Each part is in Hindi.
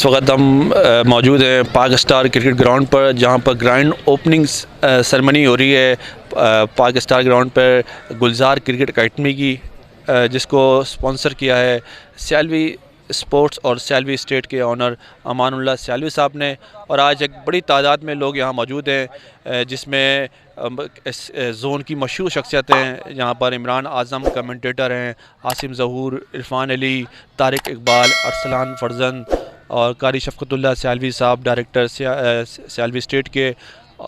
इस वक्त हम मौजूद हैं पाक स्टार क्रिकेट ग्राउंड पर, जहां पर ग्रैंड ओपनिंग सेरेमनी हो रही है। पाक स्टार ग्राउंड पर गुलजार क्रिकेट अकेडमी की, जिसको स्पॉन्सर किया है सियालवी स्पोर्ट्स और सियालवी स्टेट के ऑनर अमानुल्लाह सियालवी साहब ने। और आज एक बड़ी तादाद में लोग यहाँ मौजूद हैं, जिसमें इस ज़ोन की मशहूर शख्सियतें हैं। यहाँ पर इमरान आज़म कमेंटेटर हैं, आसिम ज़हूर, इरफान अली, तारिक इकबाल, अरसलान फरजन और कारी शफ़क़तुल्लाह सियालवी साहब डायरेक्टर सियालवी स्टेट के।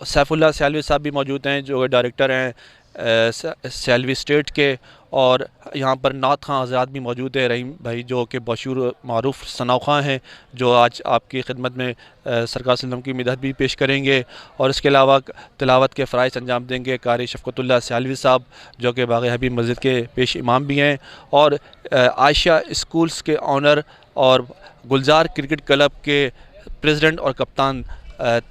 सैफुल्लाह सियालवी साहब भी मौजूद हैं जो डायरेक्टर हैं सियालवी स्टेट के। और यहाँ पर नात खां हज़रात भी मौजूद है, रहीम भाई जो कि मशहूर मारूफ़ सनाव खां हैं, जो आज आपकी खिदमत में सरकार सल्लम की मिदहत भी पेश करेंगे। और इसके अलावा तिलावत के फ़राइज़ अंजाम देंगे कारी शफ़क़तुल्लाह सियालवी साहब, जो कि बाग़ हबीब मस्जिद के पेश इमाम भी हैं। और आयशा स्कूल्स के ऑनर और गुलजार क्रिकेट क्लब के प्रेसिडेंट और कप्तान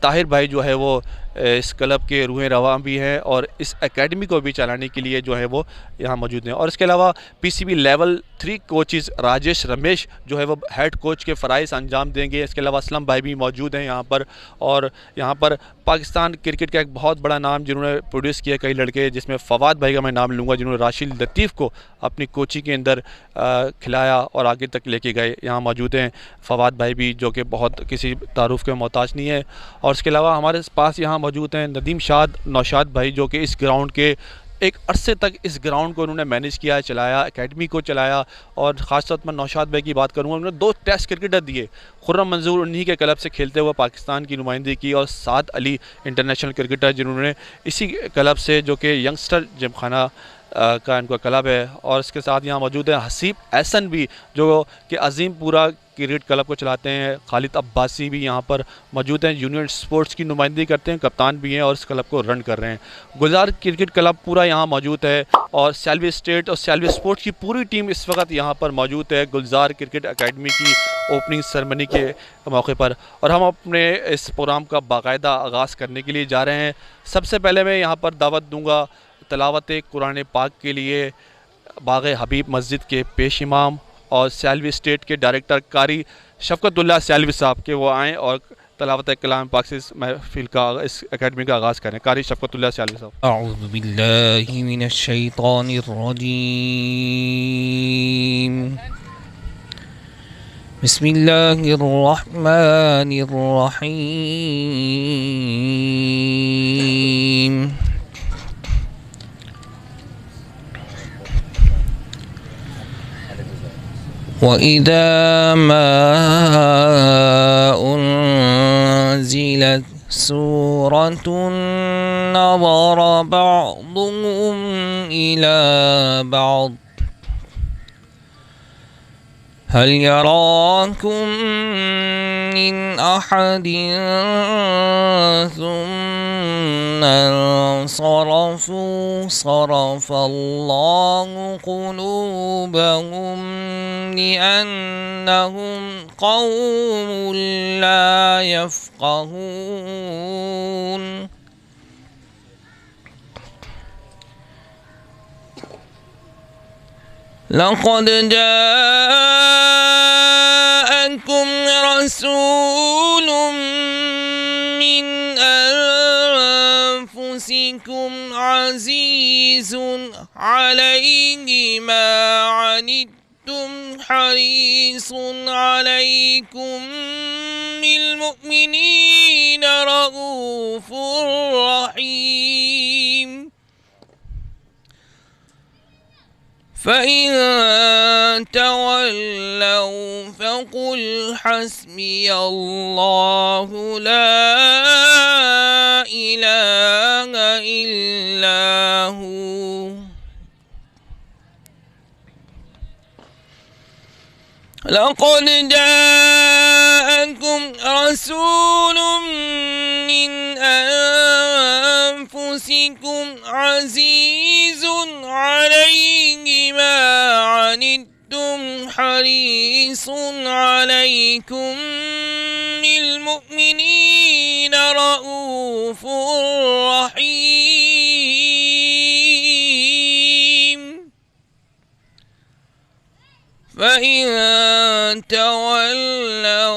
ताहिर भाई जो है वो इस क्लब के रूह रवां भी हैं और इस एकेडमी को भी चलाने के लिए जो है वो यहाँ मौजूद हैं। और इसके अलावा PCB level 3 coaches Rajesh Ramesh जो है वो हेड कोच के फ़राइज़ अंजाम देंगे। इसके अलावा असलम भाई भी मौजूद हैं यहाँ पर। और यहाँ पर पाकिस्तान क्रिकेट का एक बहुत बड़ा नाम जिन्होंने प्रोड्यूस किया कई लड़के, जिसमें फ़वाद भाई का मैं नाम लूँगा, जिन्होंने राशिद लतीफ़ को अपनी कोचिंग के अंदर खिलाया और आगे तक लेके गए। यहाँ मौजूद हैं फ़वाद भाई भी, जो कि बहुत किसी तारुफ़ के मोहताज नहीं है। और इसके अलावा हमारे पास यहाँ मौजूद हैं नदीम शाद नौशाद भाई, जो कि इस ग्राउंड के एक अरसे तक इस ग्राउंड को उन्होंने मैनेज किया, चलाया, एकेडमी को चलाया। और ख़ास तौर पर नौशाद भाई की बात करूँगा, उन्होंने 2 टेस्ट क्रिकेटर दिए। खुर्रम मंजूर उन्हीं के क्लब से खेलते हुए पाकिस्तान की नुमाइंदगी की, और साद अली इंटरनेशनल क्रिकेटर जिन्होंने इसी क्लब से, जो कि यंगस्टर जिमखाना का इनका क्लब है। और इसके साथ यहाँ मौजूद है हसीब एहसन भी, जो कि अजीम पूरा क्रिकेट क्लब को चलाते हैं। खालिद अब्बासी भी यहाँ पर मौजूद हैं, यूनियन स्पोर्ट्स की नुमाइंदगी करते हैं, कप्तान भी हैं और इस क्लब को रन कर रहे हैं। गुलजार क्रिकेट क्लब पूरा यहाँ मौजूद है और सियालवी स्टेट और सियालवी स्पोर्ट्स की पूरी टीम इस वक्त यहाँ पर मौजूद है गुलजार क्रिकेट अकेडमी की ओपनिंग सेरेमनी के मौके पर। और हम अपने इस प्रोग्राम का बाकायदा आगाज़ करने के लिए जा रहे हैं। सबसे पहले मैं यहाँ पर दावत दूँगा तिलावत कुरान पाक के लिए बाग़ हबीब मस्जिद के पेश इमाम और सियालवी स्टेट के डायरेक्टर कारी शफ़क़तुल्लाह सियालवी साहब के वो आएँ और तिलावत कलाम पाक से इस महफिल का, इस एकेडमी का आगाज़ करें। कारी शफ़क़तुल्लाह सियालवी साहब। अऊज़ु बिल्लाहि मिनश शैतानिर रजीम। बिस्मिल्लाहिर रहमानिर रहीम। वइज़ा मा उन्ज़िलत सूरतुन नज़रा बअज़ुहुम इला बअज़ हल यराकुम मिन अहदिन सुम्मा इंसरफू सरफ़ल्लाहु क़ुलूबहुम लिअन्नहुम क़ौमुन ला यफ़क़हून। लक़द जाअकुम रसूलुम मिन अनफुसिकुम अज़ीज़ुन अलैहि मा अनित्तुम हरीसुन अलैकुम बिल मुमिनीना रऊफ़ुर रहीम। फ़इन तवल्लौ फ़क़ुल हस्बियल्लाहु ला इलाहा इल्ला हु। लक़द जाअकुम रसूलुम मिन अनफुसिकुम अज़ीज़ुन अलैहि मा अनित्तुम हरीसुन अलैकुम बिल मुमिनीना रऊफ़ुर रहीम। फ़इन तवल्लौ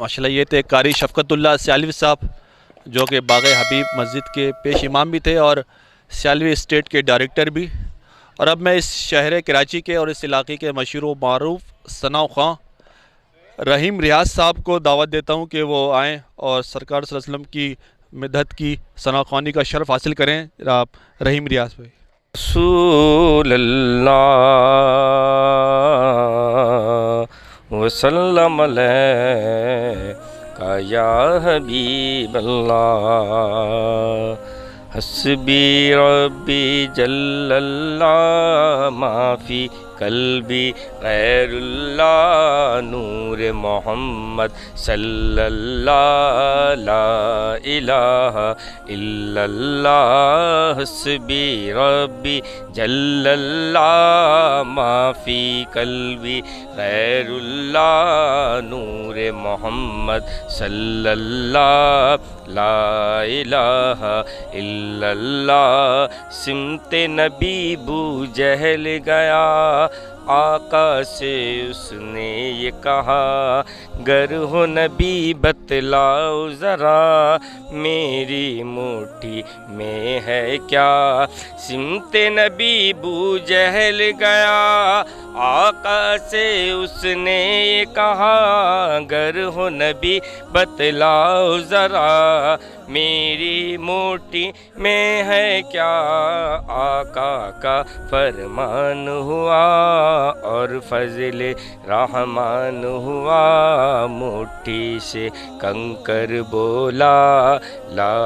माशाल्लाह ये थे कारी शफ़क़तुल्लाह सियालवी साहब, जो कि बाग़ हबीब मस्जिद के पेश इमाम भी थे और सियालवी स्टेट के डायरेक्टर भी। और अब मैं इस शहर कराची के और इस इलाक़े के मशहूर व मारूफ़ सना ख़्वां रहीम रियाज़ साहब को दावत देता हूँ कि वो आएँ और सरकार सल्लल्लाहु अलैहि वसल्लम की मिदत की सना ख़्वानी का शर्फ़ हासिल करें। आप रहीम रियाज़ भाई। रसूलल्लाह वसल्लम अलैका या हबीबल्लाह हस्बी रब्बी जल्लल्लाह माफ़ी कल्बी गैरुल्लाह नूर मोहम्मद सल्लल्लाह ला इलाहा इल्लल्लाह हस्बी रब्बी जल्लल्लाह माफ़ी कल्बी गैरुल्लाह नूर मोहम्मद सल्लल्लाह ला इलाहा इल्लल्लाह सिमते नबी बू जहल गया आका से उसने ये कहा गर हो नबी बतलाओ ज़रा मेरी मुट्ठी में है क्या। सिमते नबी बू जहल गया आका से उसने ये कहा गर हो नबी बतलाओ ज़रा मेरी मुट्ठी में है क्या। आका का फरमान हुआ और फज़ल रहमान हुआ मुट्ठी से कंकर बोला ला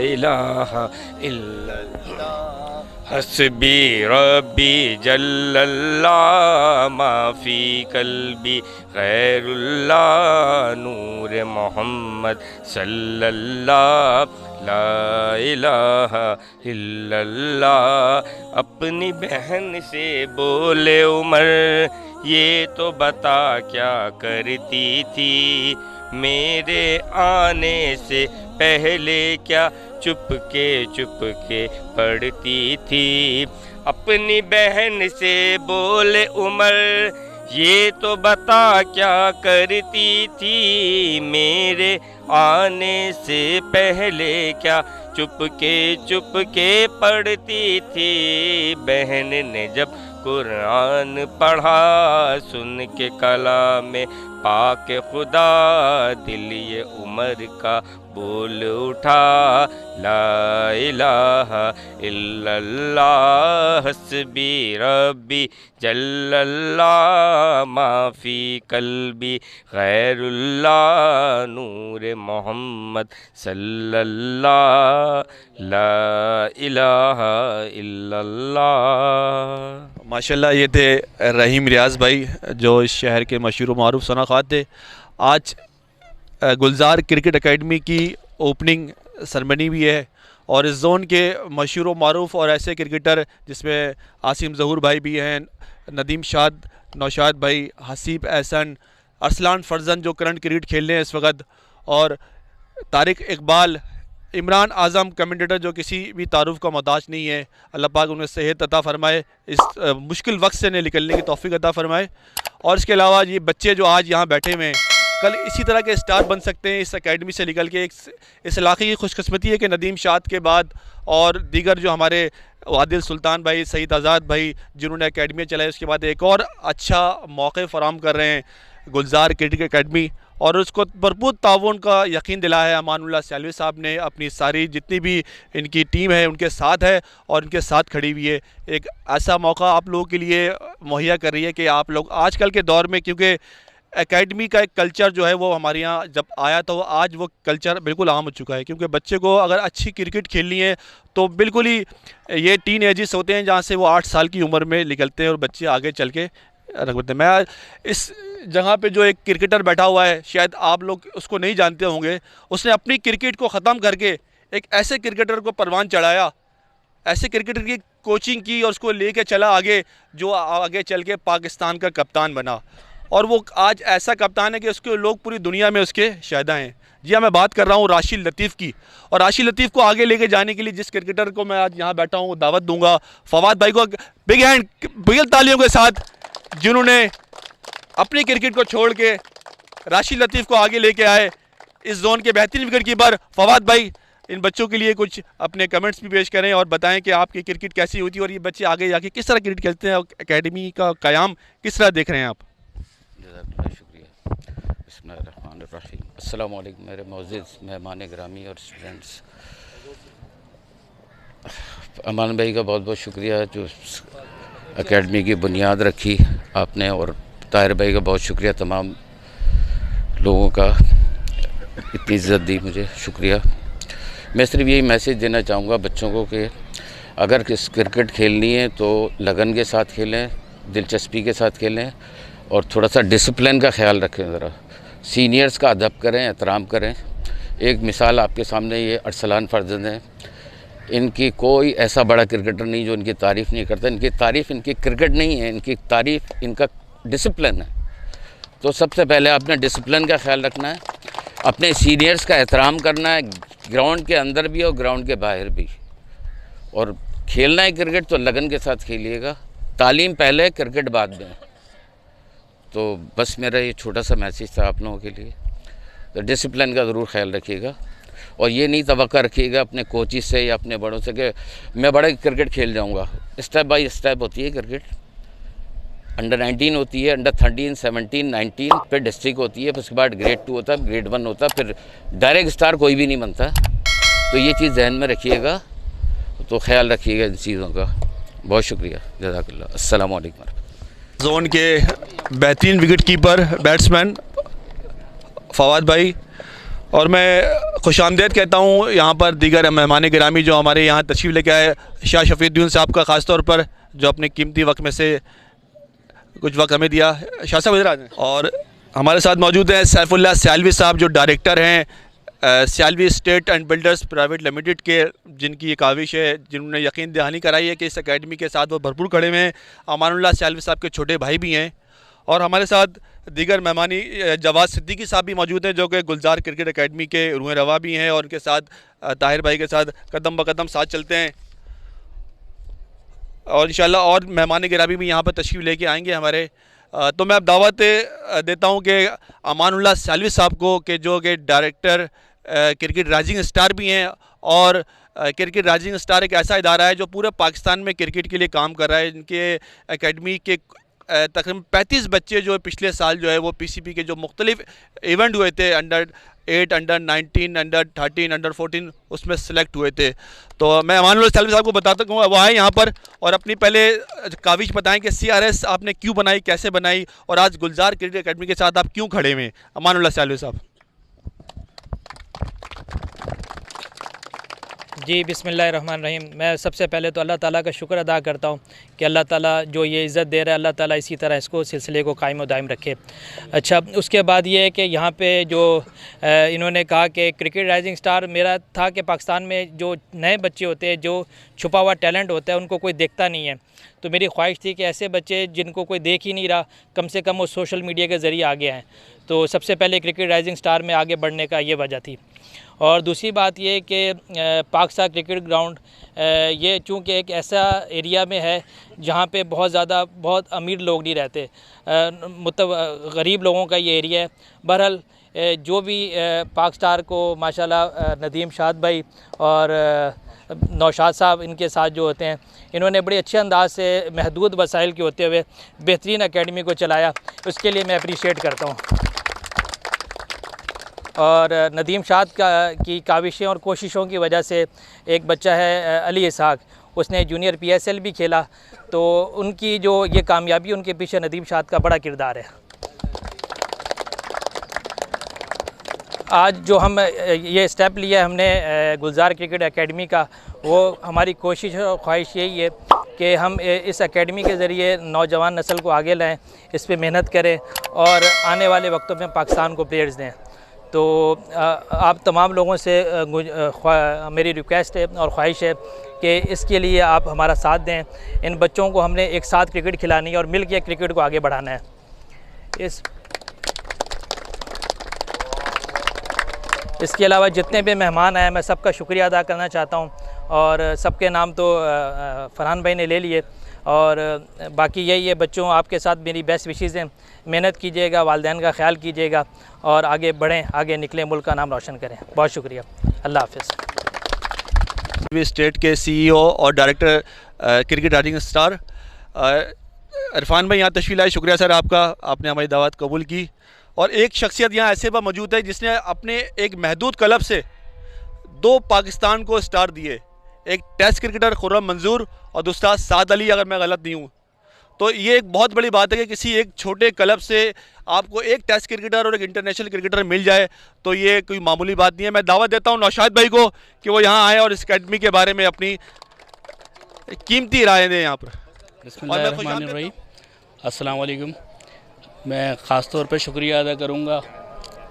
इलाहा इल्लल्लाह हस्बी रब्बी जल्लल्लाह माफ़ी कल्बी गैरुल्लाह नूर मोहम्मद सल्लल्लाह ला इलाहा इल्लल्लाह। अपनी बहन से बोले उमर ये तो बता क्या करती थी मेरे आने से पहले क्या चुपके पढ़ती थी। अपनी बहन से बोले उमर ये तो बता क्या करती थी मेरे आने से पहले क्या चुपके पढ़ती थी। बहन ने जब कुरान पढ़ा सुन के कलाम पाक खुदा दिल ये उमर का बोल उठा ला इलाहा इल्लल्लाह हस्बी रब्बी जल्लल्लाह माफ़ी कल्बी गैरुल्लाह नूर मोहम्मद सल्लल्लाह ला इलाहा इल्लल्लाह। माशाल्लाह ये थे रहीम रियाज़ भाई, जो इस शहर के मशहूर मारूफ़ सना ख़्वां थे। आज गुलजार क्रिकेट एकेडमी की ओपनिंग सरमनी भी है और इस जोन के मशहूर मारूफ़ और ऐसे क्रिकेटर जिसमें आसिम ज़हूर भाई भी हैं, नदीम शाद, नौशाद भाई, हसीब एहसन, अरसलान फरजन जो करंट क्रिकेट खेल रहे हैं इस वक्त, और तारिक इकबाल, इमरान आज़म कमेंटेटर जो किसी भी तारुफ़ का मोहताज नहीं है। अल्लाह पाक उन्हें सेहत अता फ़रमाए, इस मुश्किल वक्त से निकलने की तौफ़ीक अता फ़रमाए। और इसके अलावा ये बच्चे जो आज यहाँ बैठे हुए हैं कल इसी तरह के स्टार बन सकते हैं इस एकेडमी से निकल के। इस इलाके की खुशकिस्मती है कि नदीम शाद के बाद और दीगर जो हमारे आदिल सुल्तान भाई, सईद आज़ाद भाई जिन्होंने एकेडमी चलाई, उसके बाद एक और अच्छा मौक़े फ़राहम कर रहे हैं गुलजार क्रिकेट एकेडमी, और उसको भरपूर ताउन का यकीन दिलाया है अमानुल्लाह सियालवी साहब ने। अपनी सारी जितनी भी इनकी टीम है उनके साथ है और इनके साथ खड़ी हुई है। एक ऐसा मौका आप लोगों के लिए मुहैया कर रही है कि आप लोग आजकल के दौर में, क्योंकि एकेडमी का एक कल्चर जो है वो हमारे यहाँ जब आया तो आज वो कल्चर बिल्कुल आम हो चुका है, क्योंकि बच्चे को अगर अच्छी क्रिकेट खेलनी है तो बिल्कुल ही ये टीन एजेस होते हैं जहाँ से वो 8 साल की उम्र में निकलते हैं और बच्चे आगे चल के रख देते हैं। मैं इस जगह पे जो एक क्रिकेटर बैठा हुआ है, शायद आप लोग उसको नहीं जानते होंगे, उसने अपनी क्रिकेट को ख़त्म करके एक ऐसे क्रिकेटर को परवान चढ़ाया, ऐसे क्रिकेटर की कोचिंग की और उसको लेके चला आगे, जो आगे चल के पाकिस्तान का कप्तान बना। और वो आज ऐसा कप्तान है कि उसके लोग पूरी दुनिया में उसके शायदा हैं। जी हाँ, मैं बात कर रहा हूँ राशिद लतीफ़ की। और राशिद लतीफ़ को आगे लेके जाने के लिए जिस क्रिकेटर को मैं आज यहाँ बैठा हूँ दावत दूंगा, फवाद भाई को बिग हैंड, बिग तालियों के साथ, जिन्होंने अपनी क्रिकेट को छोड़ के राशिद लतीफ़ को आगे लेके आए, इस जोन के बेहतरीन विकेट कीपर फवाद भाई। इन बच्चों के लिए कुछ अपने कमेंट्स भी पेश करें और बताएं कि आपकी क्रिकेट कैसी होती है और ये बच्चे आगे जाके किस तरह क्रिकेट खेलते हैं और एकेडमी का क़याम किस तरह देख रहे हैं आप। शुक्रिया। बिस्मिल्लाहिर्रहमानिर्रहीम। अस्सलाम वालेकुम मेरे मोअज़्ज़िज़ मेहमान गिरामी और स्टूडेंट्स। अमान भाई का बहुत बहुत शुक्रिया जो एकेडमी की बुनियाद रखी आपने, और ताहिर भाई का बहुत शुक्रिया, तमाम लोगों का इतनी इज़्ज़त दी मुझे, शुक्रिया। मैं सिर्फ यही मैसेज देना चाहूँगा बच्चों को कि अगर किस क्रिकेट खेलनी है तो लगन के साथ खेलें, दिलचस्पी के साथ खेलें और थोड़ा सा डिसिप्लिन का ख्याल रखें। ज़रा सीनियर्स का अदब करें, एहतराम करें। एक मिसाल आपके सामने ये अरसलान फरजंद हैं, इनकी कोई ऐसा बड़ा क्रिकेटर नहीं जो इनकी तारीफ़ नहीं करता। इनकी तारीफ़ इनकी क्रिकेट नहीं है, इनकी तारीफ़ इनका डिसिप्लिन है। तो सबसे पहले आपने डिसिप्लिन का ख्याल रखना है, अपने सीनियर्स का एहतराम करना है, ग्राउंड के अंदर भी और ग्राउंड के बाहर भी। और खेलना है क्रिकेट तो लगन के साथ खेलिएगा, तालीम पहले क्रिकेट बाद में। तो बस मेरा ये छोटा सा मैसेज था आप लोगों के लिए। तो डिसिप्लिन का ज़रूर ख्याल रखिएगा और ये नहीं तवक्का रखिएगा अपने कोचिज से या अपने बड़ों से कि मैं बड़ा क्रिकेट खेल जाऊंगा। स्टेप बाय स्टेप होती है क्रिकेट। अंडर 19 होती है, अंडर 13, 17, 19, फिर डिस्ट्रिक्ट होती है, फिर उसके बाद ग्रेड 2 होता है, ग्रेड 1 होता है, फिर डायरेक्ट स्टार कोई भी नहीं बनता। तो ये चीज़ जहन में रखिएगा, तो ख्याल रखिएगा इन चीज़ों का। बहुत शुक्रिया, जज़ाकल्लाह। अस्सलाम वालेकुम। जोन के बेहतरीन विकेट कीपर बैट्समैन फवाद भाई, और मैं खुशामदीद कहता हूँ यहाँ पर दीगर मेहमान गिरामी जो हमारे यहाँ तशरीफ़ लेके आए, शाह शफीउद्दीन साहब का ख़ास तौर पर जो अपने कीमती वक्त में से कुछ वक्त हमें दिया। शाह साहब इधर आ जाएं। और हमारे साथ मौजूद हैं सैफुल्लाह सियालवी साहब जो डायरेक्टर हैं Sialvi state and builders private limited के, जिनकी ये काविश है, जिन्होंने यकीन दहानी कराई है कि इस एकेडमी के साथ वो भरपूर खड़े हुए हैं। अमानुल्लाह सियालवी साहब के छोटे भाई भी हैं। और हमारे साथ दीगर मेहमानी जवाद सिद्दीकी साहब भी मौजूद हैं जो कि गुलजार क्रिकेट एकेडमी के रूह रवा भी हैं, और उनके साथ ताहिर भाई के साथ कदम ब कदम साथ चलते हैं। और इंशाल्लाह और मेहमान गिरामी भी यहाँ पर तशरीफ़ लेके आएंगे हमारे। तो मैं अब दावत देता हूँ कि अमानुल्लाह सियालवी साहब को, कि जो कि डायरेक्टर क्रिकेट राइजिंग स्टार भी हैं, और क्रिकेट राइजिंग स्टार एक ऐसा इदारा है जो पूरे पाकिस्तान में क्रिकेट के लिए काम कर रहा है। इनके एकेडमी के तकरीबन 35 बच्चे जो पिछले साल जो है वो पीसीबी के जो मुख्तलिफ इवेंट हुए थे, अंडर 8, अंडर 19, अंडर 13, अंडर 14, उसमें सेलेक्ट हुए थे। तो मैं अमानुल्लाह सियालवी साहब को बताता हूँ, वो आए यहाँ पर और अपनी पहले काविश बताएं कि CRS आपने क्यों बनाई, कैसे बनाई, और आज गुलजार क्रिकेट एकेडमी के साथ आप क्यों खड़े हुए। अमानुल्लाह सियालवी साहब। जी बिस्मिल्लाहिर्रहमानिर्रहीम। मैं सबसे पहले तो अल्लाह ताला का शुक्र अदा करता हूँ कि अल्लाह ताला जो ये इज़्ज़त दे रहा है, अल्लाह ताला इसी तरह इसको सिलसिले को कायम और दायम रखे। अच्छा, उसके बाद ये है कि यहाँ पे जो इन्होंने कहा कि क्रिकेट राइजिंग स्टार, मेरा था कि पाकिस्तान में जो नए बच्चे होते हैं, जो छुपा हुआ टैलेंट होता है, उनको कोई देखता नहीं है। तो मेरी ख्वाहिश थी कि ऐसे बच्चे जिनको कोई देख ही नहीं रहा, कम से कम वो सोशल मीडिया के ज़रिए आगे आएँ। तो सबसे पहले क्रिकेट राइजिंग स्टार में आगे बढ़ने का ये वजह थी। और दूसरी बात ये कि पाकिस्तान क्रिकेट ग्राउंड ये चूँकि एक ऐसा एरिया में है जहाँ पे बहुत अमीर लोग नहीं रहते, मतलब गरीब लोगों का ये एरिया है। बहरहाल जो भी पाक स्टार को माशाल्लाह नदीम शाद भाई और नौशाद साहब इनके साथ जो होते हैं, इन्होंने बड़े अच्छे अंदाज से महदूद वसाइल के होते हुए बेहतरीन एकेडमी को चलाया, उसके लिए मैं अप्रिशिएट करता हूँ। और नदीम शाद की काविशें और कोशिशों की वजह से एक बच्चा है अली इसहाक, उसने जूनियर PSL भी खेला, तो उनकी जो ये कामयाबी, उनके पीछे नदीम शाद का बड़ा किरदार है। आज जो हम ये स्टेप लिया हमने गुलजार क्रिकेट एकेडमी का, वो हमारी कोशिश और ख्वाहिश यही है कि हम इस एकेडमी के ज़रिए नौजवान नस्ल को आगे लाएं, इस पे मेहनत करें और आने वाले वक्तों में पाकिस्तान को प्लेयर्स दें। तो आप तमाम लोगों से मेरी रिक्वेस्ट है और ख्वाहिश है कि इसके लिए आप हमारा साथ दें। इन बच्चों को हमने एक साथ क्रिकेट खिलानी है और मिल के क्रिकेट को आगे बढ़ाना है। इसके अलावा जितने भी मेहमान आए मैं सबका शुक्रिया अदा करना चाहता हूँ और सबके नाम तो फरहान भाई ने ले लिए और बाकी यही है, बच्चों आपके साथ मेरी बेस्ट विशेज़ हैं। मेहनत कीजिएगा, वालिदैन का ख्याल कीजिएगा और आगे बढ़ें, आगे निकलें, मुल्क का नाम रोशन करें। बहुत शुक्रिया, अल्लाह हाफ़िज़। स्टेट के CEO और director cricket rising star Irfan भाई यहाँ तशरीफ़ लाए, शुक्रिया सर आपका, आपने हमारी दावत कबूल की। और एक शख्सियत यहाँ ऐसे पर मौजूद है जिसने अपने एक महदूद क्लब से 2 पाकिस्तान को स्टार दिए, एक टेस्ट क्रिकेटर खुर्रम मंजूर और दूसरा साद अली, अगर मैं गलत नहीं हूँ। तो ये एक बहुत बड़ी बात है कि किसी एक छोटे क्लब से आपको एक टेस्ट क्रिकेटर और एक इंटरनेशनल क्रिकेटर मिल जाए, तो ये कोई मामूली बात नहीं है। मैं दावत देता हूँ नौशाद भाई को कि वो यहाँ आए और इस अकेडमी के बारे में अपनी कीमती राय दें यहाँ पर। बिस्मिल्लाहिर्रहमानिर्रहीम, अस्सलाम वालेकुम। मैं ख़ास तौर पे शुक्रिया अदा करूँगा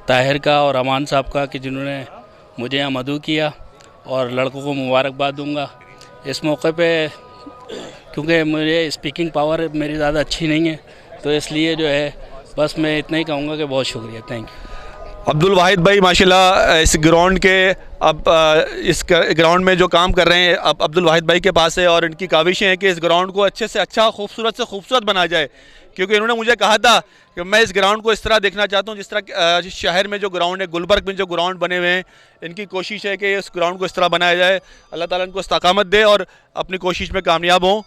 ताहिर का और अमान साहब का कि जिन्होंने मुझे यहाँ मदऊ किया, और लड़कों को मुबारकबाद दूँगा इस मौके पे, क्योंकि मुझे स्पीकिंग पावर मेरी ज़्यादा अच्छी नहीं है, तो इसलिए जो है बस मैं इतना ही कहूँगा कि बहुत शुक्रिया, थैंक यू। अब्दुल वाहिद भाई माशाल्लाह इस ग्राउंड के अब इस ग्राउंड में जो काम कर रहे हैं अब अब्दुल वाहिद भाई के पास है, और इनकी काविशें हैं कि इस ग्राउंड को अच्छे से अच्छा, खूबसूरत से खूबसूरत बनाया जाए। क्योंकि इन्होंने मुझे कहा था कि मैं इस ग्राउंड को इस तरह देखना चाहता हूँ जिस तरह शहर में जो ग्राउंड है, गुलबर्ग में जो ग्राउंड बने हुए हैं, इनकी कोशिश है कि इस ग्राउंड को इस तरह बनाया जाए। अल्लाह ताला इनको इस्तकामत दे और अपनी कोशिश में कामयाब हों।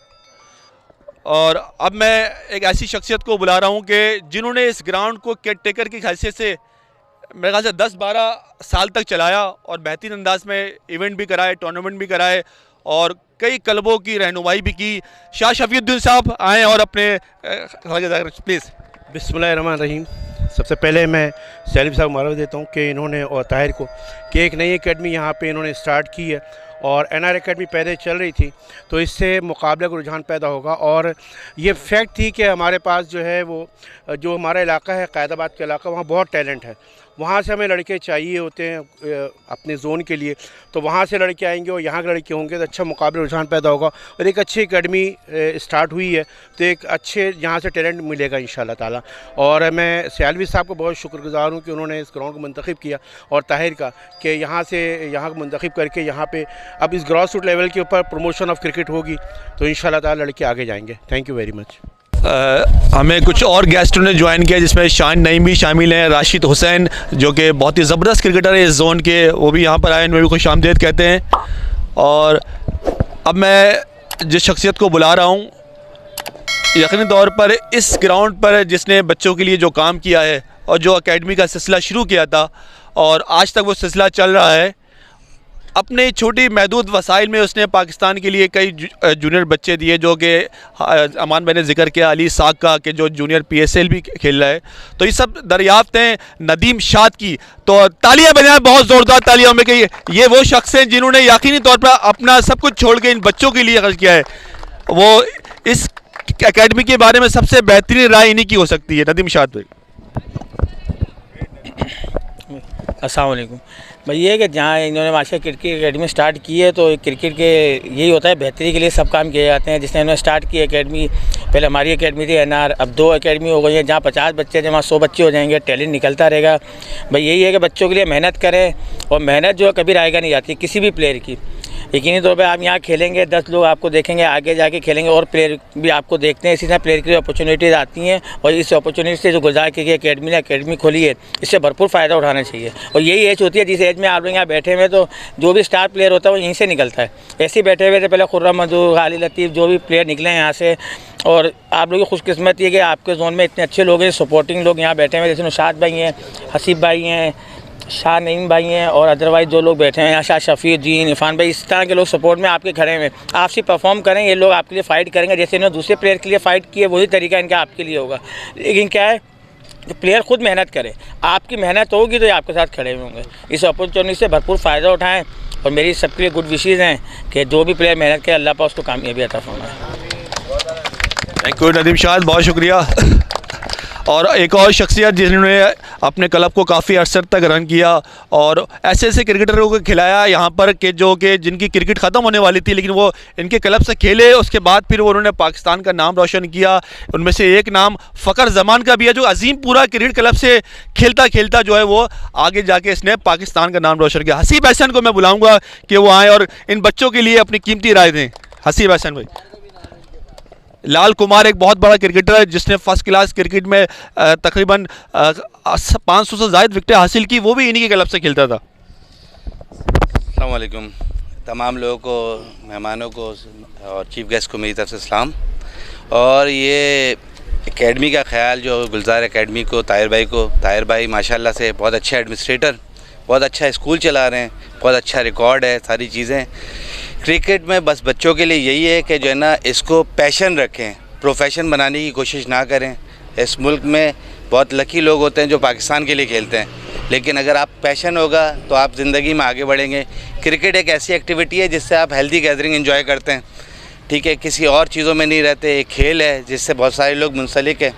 और अब मैं एक ऐसी शख्सियत को बुला रहा हूँ कि जिन्होंने इस ग्राउंड को केयर टेकर की हैसियत से मेरे ख्याल से 10-12 साल तक चलाया और बेहतरीन अंदाज में इवेंट भी कराए, टूर्नामेंट भी कराए और कई क्लबों की रहनुमाई भी की। शाह शफीउद्दीन साहब आएँ और अपने प्लीज़। बिस्मिल्लाहिर्रहमानिर्रहीम। सबसे पहले मैं सैलिम साहब मुबारक देता हूँ कि इन्होंने और ताहिर को कि एक नई एकेडमी यहाँ पे इन्होंने स्टार्ट की है, और NR एकेडमी पहले चल रही थी, तो इससे मुकाबले का रुझान पैदा होगा। और ये फैक्ट थी कि हमारे पास जो है वो जो हमारा इलाका है कैदाबाद का इलाका, वहाँ बहुत टैलेंट है, वहाँ से हमें लड़के चाहिए होते हैं अपने जोन के लिए, तो वहाँ से लड़के आएंगे और यहाँ के लड़के होंगे तो अच्छा मुकाबले रुझान पैदा होगा। और एक अच्छी एकेडमी स्टार्ट हुई है तो एक अच्छे यहाँ से टैलेंट मिलेगा इंशाल्लाह ताला। और मैं सयालवी साहब को बहुत शुक्रगुजार हूँ कि उन्होंने इस ग्राउंड को मुंतखब किया, और ताहिर का कि यहाँ से यहाँ को मुंतखब करके यहाँ पे अब इस ग्रास रूट लेवल के ऊपर प्रमोशन ऑफ क्रिकेट होगी, तो इंशाल्लाह ताला लड़के आगे जाएंगे। Thank you very much. हमें कुछ और गेस्टों ने ज्वाइन किया जिसमें शान नईम भी शामिल हैं, राशिद हुसैन जो कि बहुत ही ज़बरदस्त क्रिकेटर है इस जोन के, वो भी यहाँ पर आए, इनमें भी खुश आमदीद कहते हैं। और अब मैं जिस शख्सियत को बुला रहा हूँ यकीनी तौर पर इस ग्राउंड पर जिसने बच्चों के लिए जो काम किया है और जो एकेडमी का सिलसिला शुरू किया था और आज तक वो सिलसिला चल रहा है, अपने छोटी महदूद वसाइल में उसने पाकिस्तान के लिए कई जूनियर बच्चे दिए, जो कि अमान भाई ने जिक्र किया अली साग का कि जो जूनियर PSL भी खेल रहा है। तो ये सब दरियाफ्तें नदीम शाद की, तो तालियां बजाएं, बहुत ज़ोरदार तालियां में कि ये वो शख्स हैं जिन्होंने यकीनी तौर पर अपना सब कुछ छोड़ के इन बच्चों के लिए खर्च किया है। वो इस एकेडमी के बारे में सबसे बेहतरीन राय इन्हीं की हो सकती है। नदीम शाद भाई। अस्सलाम वालेकुम भाई। ये कि जहाँ इन्होंने माशाल्लाह क्रिकेट एकेडमी स्टार्ट की है, तो क्रिकेट के यही होता है, बेहतरी के लिए सब काम किए जाते हैं। जिसने इन्होंने स्टार्ट की एकेडमी, पहले हमारी एकेडमी थी NR, अब 2 एकेडमी हो गई है, जहाँ 50 बच्चे थे वहाँ 100 बच्चे हो जाएंगे, टैलेंट निकलता रहेगा। भाई यही है कि बच्चों के लिए मेहनत करें, और मेहनत जो है कभी रायगा नहीं जाती किसी भी प्लेयर की। यकीनी तौर पे आप यहाँ खेलेंगे, 10 लोग आपको देखेंगे, आगे जाके खेलेंगे और प्लेयर भी आपको देखते हैं। इसी तरह प्लेयर की अपॉर्चुनिटीज़ आती हैं, और इस अपॉर्चुनिटी से जो गुलजार की एकेडमी ने एकेडमी खोली है, इससे भरपूर फ़ायदा उठाना चाहिए। और यही एज होती है जिस एज में आप लोग यहाँ बैठे हुए, तो जो भी स्टार प्लेयर होता है वो यहीं से निकलता है। ऐसे ही बैठे हुए थे पहले खुर्रम मंजूर, गाली लतीफ़, जो भी प्लेयर निकले हैं यहाँ से। और आप लोगों की खुशकिस्मती है कि आपके जोन में इतने अच्छे लोग हैं, सपोर्टिंग लोग यहाँ बैठे हुए, जैसे नौशाद भाई हैं, हसीब भाई हैं, शाह नईम भाई हैं, और अदरवाइज़ जो लोग बैठे हैं यहाँ, शाह शफीउद्दीन, इरफान भाई, इस तरह के लोग सपोर्ट में आपके खड़े हैं। आप सिर्फ परफॉर्म करें, ये लोग आपके लिए फ़ाइट करेंगे। जैसे इन्होंने दूसरे प्लेयर के लिए फ़ाइट की है, वही तरीका इनका आपके लिए होगा। लेकिन क्या है, प्लेयर खुद मेहनत करे, आपकी मेहनत होगी तो ये आपके साथ खड़े हुए होंगे। इस अपॉर्चुनिटी से भरपूर फ़ायदा उठाएँ, और मेरी सबके लिए गुड विशेज़ हैं कि जो भी प्लेयर मेहनत करे, अल्लाह पाक उसको कामयाबी अता फरमाए। थैंक यू नदीम शाद, बहुत शुक्रिया। और एक और शख्सियत जिन्होंने अपने क्लब को काफ़ी अरसे तक रन किया और ऐसे ऐसे क्रिकेटरों को खिलाया यहाँ पर कि जो कि जिनकी क्रिकेट ख़त्म होने वाली थी, लेकिन वो इनके क्लब से खेले। उसके बाद फिर वो उन्होंने पाकिस्तान का नाम रोशन किया। उनमें से एक नाम फ़खर जमान का भी है, जो अजीम पूरा क्रिकेट क्लब से खेलता खेलता जो है वो आगे जाके इसने पाकिस्तान का नाम रोशन किया। हसीब हसन को मैं बुलाऊँगा कि वो आएँ और इन बच्चों के लिए अपनी कीमती राय दें। हसीब हसन भाई। लाल कुमार एक बहुत बड़ा क्रिकेटर है जिसने फर्स्ट क्लास क्रिकेट में तकरीबन 500 से ज़ायद विकेटें हासिल की, वो भी इन्हीं के क्लब से खेलता था। अस्सलाम वालेकुम तमाम लोगों को, मेहमानों को और चीफ गेस्ट को मेरी तरफ से सलाम। और ये एकेडमी का ख्याल जो गुलजार एकेडमी को, ताहिर भाई माशाल्लाह से बहुत अच्छे एडमिनिस्ट्रेटर, बहुत अच्छा स्कूल चला रहे हैं, बहुत अच्छा रिकॉर्ड है, सारी चीज़ें। क्रिकेट में बस बच्चों के लिए यही है कि जो है ना इसको पैशन रखें, प्रोफेशन बनाने की कोशिश ना करें। इस मुल्क में बहुत लकी लोग होते हैं जो पाकिस्तान के लिए खेलते हैं, लेकिन अगर आप पैशन होगा तो आप ज़िंदगी में आगे बढ़ेंगे। क्रिकेट एक ऐसी एक्टिविटी है जिससे आप हेल्दी गैदरिंग एंजॉय करते हैं, ठीक है, किसी और चीज़ों में नहीं रहते। एक खेल है जिससे बहुत सारे लोग मुंसलिक हैं।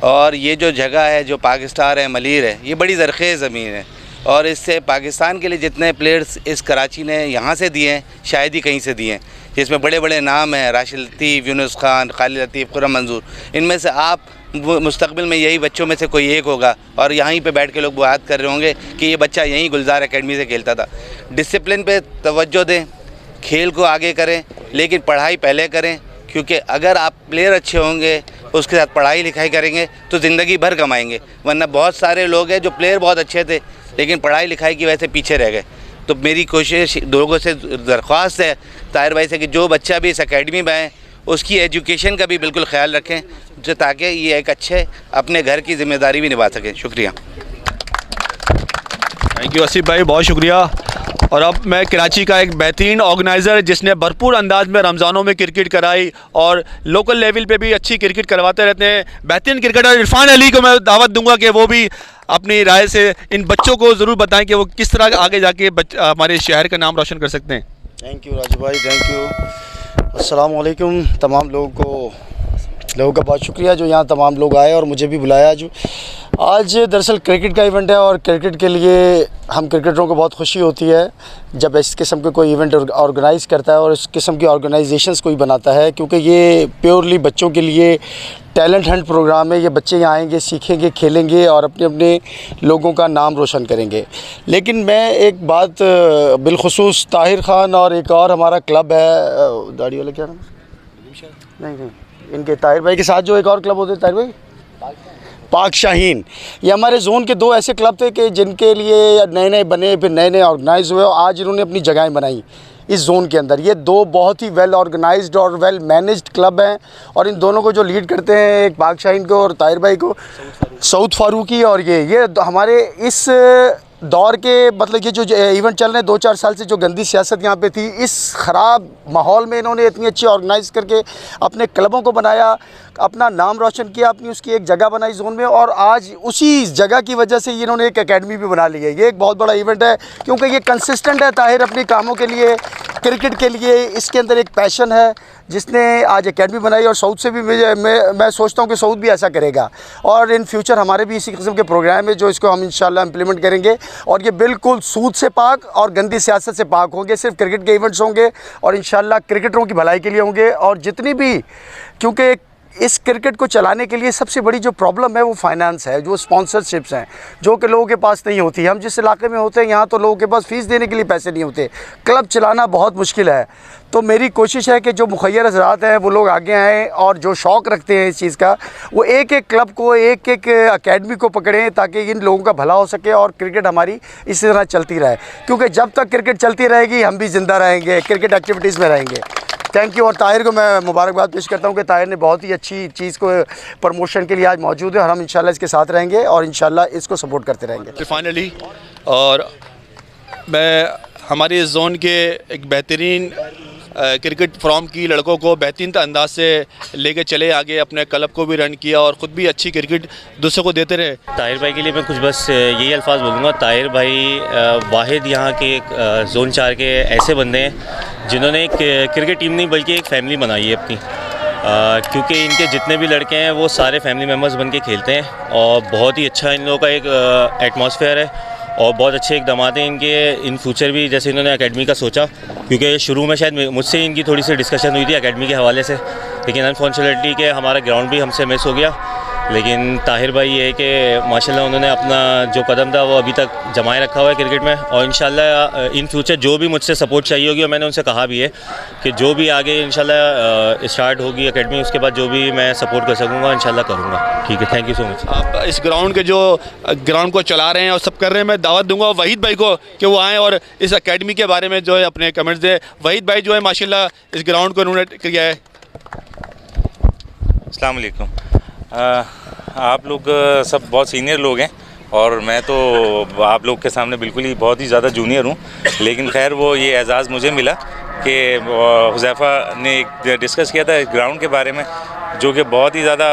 और ये जो जगह है, जो पाकिस्तान है, मलीर है, ये बड़ी ज़रख़ेज़ ज़मीन है और इससे पाकिस्तान के लिए जितने प्लेयर्स इस कराची ने यहाँ से दिए हैं शायद ही कहीं से दिए हैं, जिसमें बड़े बड़े नाम हैं, राशिद लतीफ़, यूनुस खान, खालिद लतीफ़, खुर्रम मंजूर। इनमें से आप मुस्तकबिल में यही बच्चों में से कोई एक होगा और यहीं पे बैठ के लोग बात कर रहे होंगे कि ये बच्चा यहीं गुलजार एकेडमी से खेलता था। डिसिप्लिन पे तवज्जो दें, खेल को आगे करें, लेकिन पढ़ाई पहले करें, क्योंकि अगर आप प्लेयर अच्छे होंगे उसके साथ पढ़ाई लिखाई करेंगे तो ज़िंदगी भर कमाएंगे। वरना बहुत सारे लोग हैं जो प्लेयर बहुत अच्छे थे लेकिन पढ़ाई लिखाई की वजह से पीछे रह गए। तो मेरी कोशिश लोगों से दरख्वास्त है ताहिर भाई से कि जो बच्चा भी इस एकेडमी में आए उसकी एजुकेशन का भी बिल्कुल ख्याल रखें, जो ताकि ये एक अच्छे अपने घर की ज़िम्मेदारी भी निभा सकें। शुक्रिया। थैंक यू आसिफ भाई, बहुत शुक्रिया। और अब मैं कराची का एक बेहतरीन ऑर्गेनाइज़र जिसने भरपूर अंदाज में रमज़ानों में क्रिकेट कराई और लोकल लेवल पे भी अच्छी क्रिकेट करवाते रहते हैं, बेहतरीन क्रिकेटर इरफान अली को मैं दावत दूंगा कि वो भी अपनी राय से इन बच्चों को ज़रूर बताएं कि वो किस तरह आगे जाके हमारे शहर का नाम रोशन कर सकते हैं। थैंक यू राजू भाई, थैंक यू। अस्सलाम वालेकुम तमाम लोगों का बहुत शुक्रिया जो यहाँ तमाम लोग आए और मुझे भी बुलाया। आज दरअसल क्रिकेट का इवेंट है और क्रिकेट के लिए हम क्रिकेटरों को बहुत खुशी होती है जब इस किस्म के कोई इवेंट ऑर्गेनाइज़ करता है और इस किस्म की ऑर्गेनाइजेशंस कोई बनाता है, क्योंकि ये प्योरली बच्चों के लिए टैलेंट हंट प्रोग्राम है। ये बच्चे यहाँ आएंगे, सीखेंगे, खेलेंगे और अपने अपने लोगों का नाम रोशन करेंगे। लेकिन मैं एक बात बिलखुसूस ताहिर ख़ान और एक और हमारा क्लब है, दाढ़ी वाला क्या नाम, नहीं इनके ताहिर भाई के साथ जो एक और क्लब होते हैं ताहिर भाई, पाक शाहीन, ये हमारे जोन के दो ऐसे क्लब थे कि जिनके लिए नए नए बने, फिर नए नए ऑर्गेनाइज़ हुए और आज इन्होंने अपनी जगहें बनाई इस जोन के अंदर। ये दो बहुत ही वेल ऑर्गेनाइज्ड और वेल मैनेज्ड क्लब हैं और इन दोनों को जो लीड करते हैं, एक पाक शाहीन को और ताहिर भाई को, सऊद फारूकी। और ये हमारे इस दौर के मतलब ये जो इवेंट चल रहे हैं 2-4 साल से, जो गंदी सियासत यहाँ पे थी, इस ख़राब माहौल में इन्होंने इतनी अच्छी ऑर्गेनाइज़ करके अपने क्लबों को बनाया, अपना नाम रोशन किया, अपनी उसकी एक जगह बनाई जोन में और आज उसी जगह की वजह से इन्होंने एक एकेडमी भी बना ली है। ये एक बहुत बड़ा इवेंट है क्योंकि ये कंसिस्टेंट है ताहिर अपने कामों के लिए, क्रिकेट के लिए, इसके अंदर एक पैशन है जिसने आज एकेडमी बनाई और सऊद से भी मैं सोचता हूँ कि सऊद भी ऐसा करेगा और इन फ्यूचर हमारे भी इसी किस्म के प्रोग्राम है जो इसको हम इंशाल्लाह इम्प्लीमेंट करेंगे और ये बिल्कुल सूद से पाक और गंदी सियासत से पाक होंगे। सिर्फ क्रिकेट के इवेंट्स होंगे और इंशाल्लाह क्रिकेटरों की भलाई के लिए होंगे। और जितनी भी, क्योंकि इस क्रिकेट को चलाने के लिए सबसे बड़ी जो प्रॉब्लम है वो फाइनेंस है, जो स्पॉन्सरशिप्स हैं, जो कि लोगों के पास नहीं होती। हम जिस इलाके में होते हैं यहाँ तो लोगों के पास फ़ीस देने के लिए पैसे नहीं होते, क्लब चलाना बहुत मुश्किल है। तो मेरी कोशिश है कि जो मुखय्यर हज़रात हैं वो लोग आगे आएँ और जो शौक़ रखते हैं इस चीज़ का, वो एक एक क्लब को, एक एक अकेडमी को पकड़ें ताकि इन लोगों का भला हो सके और क्रिकेट हमारी इसी तरह चलती रहे, क्योंकि जब तक क्रिकेट चलती रहेगी हम भी ज़िंदा रहेंगे, क्रिकेट एक्टिविटीज़ में रहेंगे। Thank you. और ताहिर को मैं मुबारकबाद पेश करता हूँ कि ताहिर ने बहुत ही अच्छी चीज़ को प्रमोशन के लिए आज मौजूद है और हम इंशाल्लाह इसके साथ रहेंगे और इंशाल्लाह इसको सपोर्ट करते रहेंगे। फाइनली, और मैं हमारे जोन के एक बेहतरीन क्रिकेट फॉर्म की लड़कों को बेहतरीन अंदाज से लेके चले आगे, अपने क्लब को भी रन किया और ख़ुद भी अच्छी क्रिकेट दूसरों को देते रहे। ताहिर भाई के लिए मैं कुछ बस यही अल्फाज बोलूँगा। ताहिर भाई वाहिद यहाँ के जोन 4 के ऐसे बंदे हैं जिन्होंने एक क्रिकेट टीम नहीं बल्कि एक फ़ैमिली बनाई है अपनी, क्योंकि इनके जितने भी लड़के हैं वो सारे फैमिली मेम्बर्स बन के खेलते हैं और बहुत ही अच्छा इन लोगों का एक एटमॉस्फेयर है और बहुत अच्छे इकदाम हैं इनके इन फ्यूचर भी, जैसे इन्होंने एकेडमी का सोचा, क्योंकि शुरू में शायद मुझसे इनकी थोड़ी सी डिस्कशन हुई थी एकेडमी के हवाले से, लेकिन अनफॉर्चुनेटली कि हमारा ग्राउंड भी हमसे मिस हो गया। लेकिन ताहिर भाई ये है कि माशाल्लाह उन्होंने अपना जो कदम था वो अभी तक जमाए रखा हुआ है क्रिकेट में, और इंशाल्लाह इन फ्यूचर जो भी मुझसे सपोर्ट चाहिए होगी, और मैंने उनसे कहा भी है कि जो भी आगे इंशाल्लाह स्टार्ट होगी एकेडमी, उसके बाद जो भी मैं सपोर्ट कर सकूँगा इंशाल्लाह करूँगा। ठीक है, थैंक यू सो मच। आप इस ग्राउंड के जो ग्राउंड को चला रहे हैं और सब कर रहे हैं, मैं दावत दूंगा वहीद भाई को कि वो आएँ और इस एकेडमी के बारे में जो है अपने कमेंट्स दें। वहीद भाई जो है माशाल्लाह इस ग्राउंड को उन्होंने किया है। अस्सलाम वालेकुम। आप लोग सब बहुत सीनियर लोग हैं और मैं तो आप लोग के सामने बिल्कुल ही बहुत ही ज़्यादा जूनियर हूँ, लेकिन खैर वो ये एजाज़ मुझे मिला कि हुज़ैफ़ा ने एक डिस्कस किया था इस ग्राउंड के बारे में, जो कि बहुत ही ज़्यादा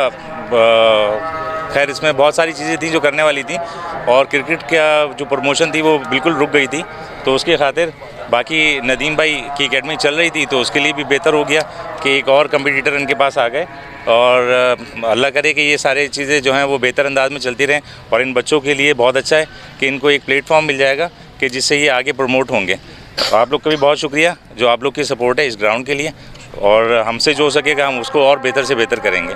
खैर इसमें बहुत सारी चीज़ें थी जो करने वाली थी और क्रिकेट का जो प्रमोशन थी वो बिल्कुल रुक गई थी, तो उसके खातिर बाकी नदीम भाई की एकेडमी चल रही थी, तो उसके लिए भी बेहतर हो गया कि एक और कंपटीटर इनके पास आ गए और अल्लाह करे कि ये सारी चीज़ें जो हैं वो बेहतर अंदाज में चलती रहें और इन बच्चों के लिए बहुत अच्छा है कि इनको एक प्लेटफॉर्म मिल जाएगा कि जिससे ये आगे प्रमोट होंगे। तो आप लोग का भी बहुत शुक्रिया जो आप लोग की सपोर्ट है इस ग्राउंड के लिए, और हमसे जो हो सकेगा हम उसको और बेहतर से बेहतर करेंगे।